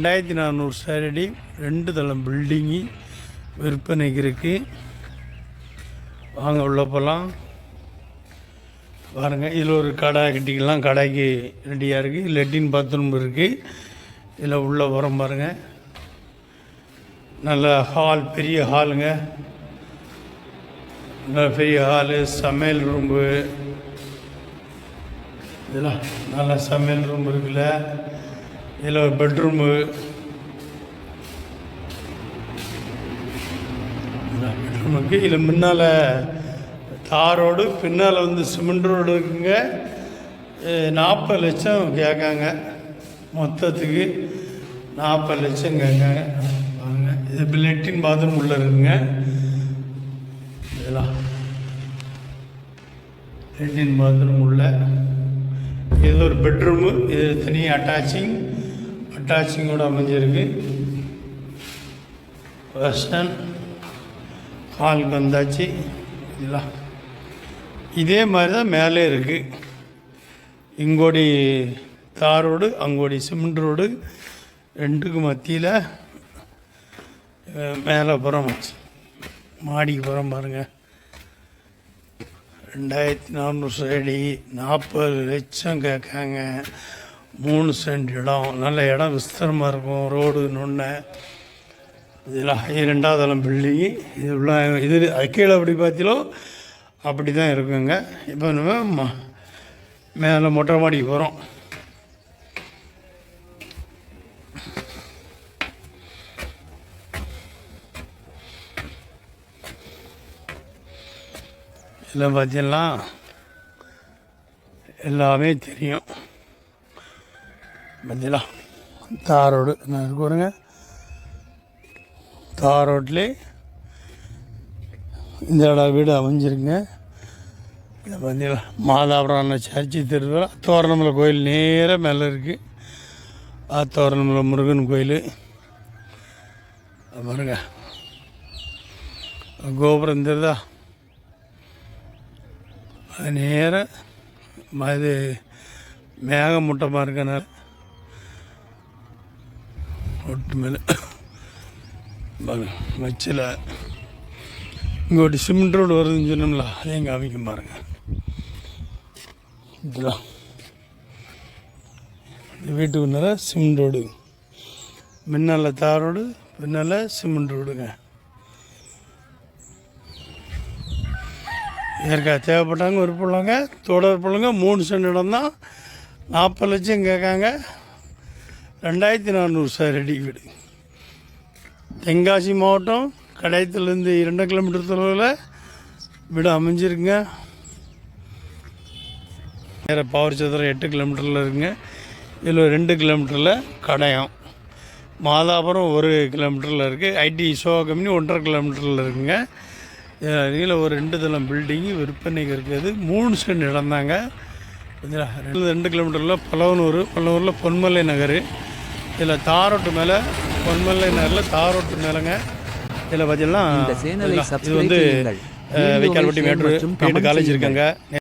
2400 square அடி 2 தளம் building விற்பனைக்கு இருக்குது. வாங்க உள்ள போகலாம். பாருங்கள், இதில் ஒரு கடை கட்டிக்கலாம். கடைக்கு ரெடியாக இருக்குது. லெட்டின் பாத்ரூம் இருக்குது. இதில் உள்ளே போகிறோம் பாருங்கள். நல்ல ஹால், பெரிய ஹாலுங்க. நல்ல பெரிய ஹாலு, சமையல் ரூம்பு. இதெல்லாம் நல்ல சமையல் ரூம் இருக்குல்ல. இதில் ஒரு பெட்ரூமு. பெட்ரூமுக்கு இதில் முன்னால் தார் ரோடு, பின்னால் வந்து சிமெண்ட் ரோடு இருக்குங்க. 40 லட்சம் கேட்காங்க. மொத்தத்துக்கு 40 லட்சம் கேட்காங்க. பாருங்க, இது லெட்டின் பாத்ரூம் உள்ளே இருக்குங்க. இதெல்லாம் லெட்டின் பாத்ரூம் உள்ள. இது ஒரு பெட்ரூமு. இது தனியாக அட்டாச்சிங்கோடு அமைஞ்சிருக்கு. வெஸ்டர்ன் ஹாலுக்கு வந்தாச்சு. இதெல்லாம் இதே மாதிரி தான் மேலே இருக்குது. இங்கோடி தார் ரோடு, அங்கோடி சிமெண்ட் ரோடு, ரெண்டுக்கு மத்தியில் மேலே புறம் மாடிக்கு புறம் பாருங்கள். 2400 அடி, 40 லட்சம் கேட்காங்க. 3 சென்ட் இடம். நல்ல இடம், விஸ்தரமாக இருக்கும். ரோடு நொன்னை. இதெல்லாம் 2வது தளம் பில்டிங்கு. இது உள்ள இது கீழே அப்படி பார்த்தீங்களோ அப்படி தான் இருக்குங்க. இப்போ நம்ம மேலே மொட்டை மாடிக்கு போகிறோம். இதில் பார்த்தீங்கன்னா எல்லாமே தெரியும். பார்த்தீங்களா, தார் ரோடு நான் இருக்குறேங்க. தார் ரோட்லேயே இந்த இடம் வீடு அமைஞ்சிருங்க. இதை பார்த்தீங்களா, மாதாபுரம் சர்ச்சி திருவிழா. தோரணமலை கோயில் நேராக மேலே இருக்குது. தோரணமலை முருகன் கோயில் பாருங்க. கோபுரம் தெரியுதா? அது நேராக இது மேகமூட்டமாக இருக்கனால ஒட்டு மேலே வச்சில் இங்கோட்டி சிமெண்ட் ரோடு வருதுன்னு சொன்னோம்ல, அதையும் காமிக்க பாருங்க. இதுதான் வீட்டுக்கு முன்னால் சிமெண்ட் ரோடு, முன்னால் தார் ரோடு, பின்னால் சிமெண்ட் ரோடுங்க. ஏற்காக தேவைப்பட்டாங்க விருப்பம்லாங்க, தொடர்புலங்க. 3 சென்ட் இடம் தான். 40 லட்சம் கேட்காங்க. 2400 ஸ்கொயர் அடி வீடு. தென்காசி மாவட்டம் கடையத்துலேருந்து 2 கிலோமீட்டர் தொலைவில் வீடு அமைஞ்சிருக்குங்க. வேறு பவர் சத்திரம் 8 கிலோமீட்டரில் இருக்குங்க. இதில் 2 கிலோமீட்டரில் கடையம். மாதாபுரம் 1 கிலோமீட்டரில் இருக்குது. ஐடி சோகா கம்பெனி 1.5 கிலோமீட்டரில் இருக்குங்க. இதில் ஒரு 2 தளம் பில்டிங்கு விற்பனைக்கு இருக்குது. 3 சென்ட் இடம் தாங்க. 2 கிலோமீட்டரில் பல்லவனூரில் பொன்மலை நகர். இதில் தாரோட்டு மேலே, பொன்மலை நகரில் தாரோட்டு மேலேங்க. இதில் பார்த்தீங்கன்னா இது வந்து வைக்கால்பட்டி மேட்டூர் காலேஜ் இருக்காங்க.